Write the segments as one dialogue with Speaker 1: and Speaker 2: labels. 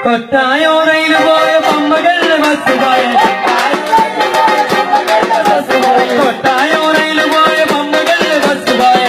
Speaker 1: కొట్టాయో రైలు పోయ బొమ్మగళ్ళ బస్సు పోయ కొట్టాయో రైలు పోయ బొమ్మగళ్ళ బస్సు పోయ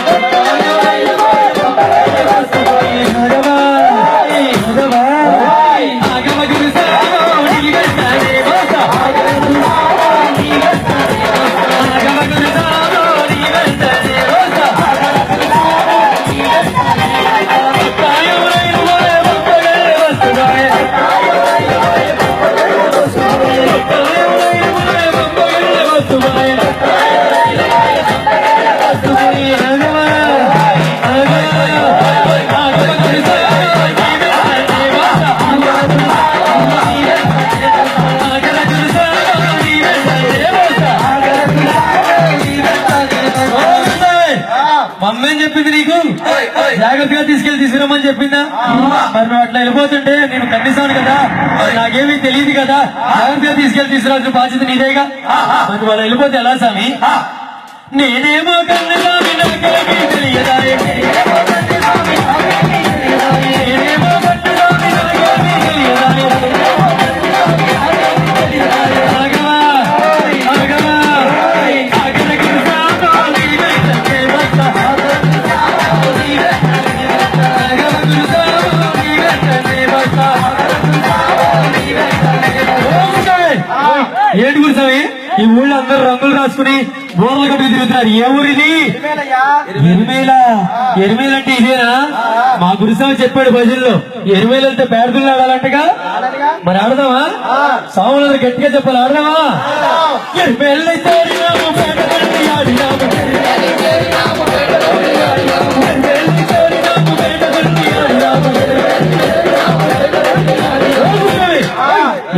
Speaker 1: మమ్మేం చెప్పింది నీకు జాగ్రత్తగా తీసుకురమ్మని చెప్పిందా? మరి నువ్వు అట్లా వెళ్ళిపోతుంటే నేను కనిపిస్తాను కదా, నాకేమీ తెలియదు కదా, జాగ్రత్తగా తీసుకురావాల్సిన బాధ్యత నీదేగా. మరి వాళ్ళు వెళ్ళిపోతే ఎలా స్వామి? నేనేమో కన్నదామి నాకేమీ తెలియదా, నేనేమో కన్నదామి నాకేమీ తెలియదా, ఏడుగురు స్వామి ఈ ఊళ్ళో అందరూ రంగులు రాసుకుని బోర్లు కట్టుకు తిరుగుతున్నారు. ఏ ఊరిది? ఎరిమేల. ఎరిమేల అంటే ఇదేనా? మా గురుస్వామి చెప్పాడు భజనలో, ఎరిమేలంటే పేడతులు ఆడాలంటగా. మరి ఆడదామా? స్వాములందరూ గట్టిగా చెప్పాలి, ఆడదామా? ఎరిమేలైతే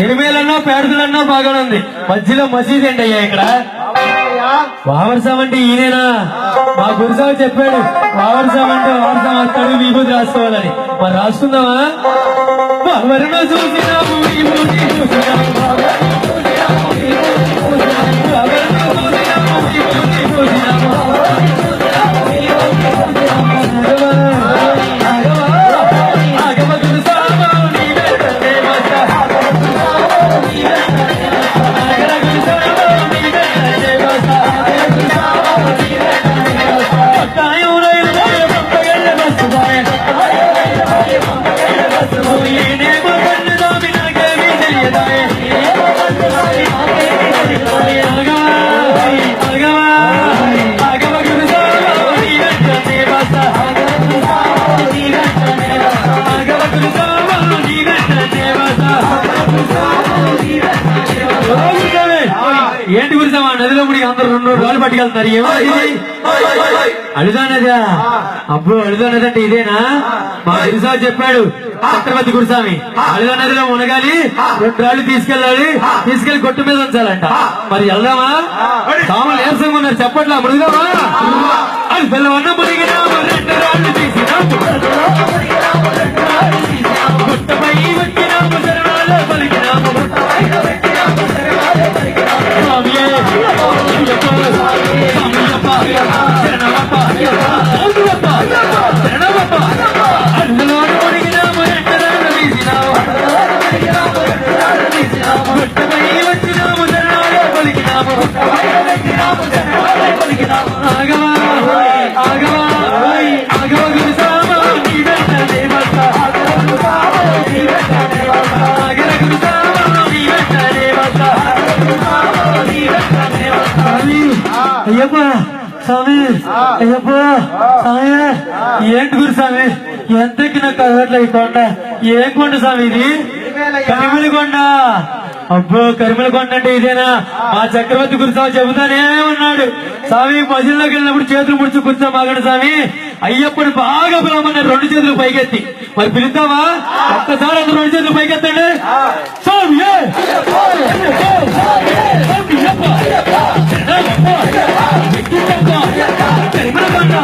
Speaker 1: ఎనిమేలన్నా పేడతులన్నా బాగానే ఉంది, మధ్యలో మసీదు ఏంటి అయ్యా ఇక్కడ? వావర్సాం అంటే ఈయనేనా? మా గురుసామి చెప్పాడు వావర్సాం అంటే వావర్సాం అక్కడు విభూతి రాసుకోవాలని. మరి రాసుకుందామా? వావరను చూసినాము విభూతి చూసినాము ఏంటి గురిసామా? నదిలో ముడికి అందరూ 2 రోజులు పట్టుకెళ్తారు. ఏమో అడుదా నదా? అబ్బో అడుదా నది అంటే ఇదేనా? మా గురుసామి చెప్పాడు చక్రవర్తి గురుస్వామి, అడుదా నదిలో మునగాలి, 2 రాళ్ళు తీసుకెళ్ళాలి, తీసుకెళ్లి కొట్టు మీద ఉంచాలంట. మరి వెళ్దామా? సాములు నీరసంగా ఉన్నారు, చెప్పట్లా, మృదుదామా? అది పిల్లవన్న మునిగినాము, 2 రాళ్ళు తీసినాము, గుట్టపై వచ్చినాము, శరణాలు పలికినాము, అయ్యప్ప స్వామి, అయ్యప్ప స్వామి. ఏంటి గురుస్వామి ఎంతకి నాకు కదట్లే ఈ కొండ? ఏం కొండ స్వామి ఇది? కరిమిల కొండ. అబ్బో కరిమిల కొండ అంటే ఇదేనా? మా చక్రవర్తి గురుస్వామి చెబుతానే ఉన్నాడు, స్వామి మజిల్లోకి వెళ్ళినప్పుడు చేతులు ముడుచు కూర్చో మాగడు స్వామి, అయ్యప్పని బాగా పిలవమన్నారు 2 చేతులు పైకెత్తి. మరి పిలుద్దామా? ఒక్కసారి అందరూ 2 చేతులు పైకెత్తండి. స్వామి కరిమిల కొండ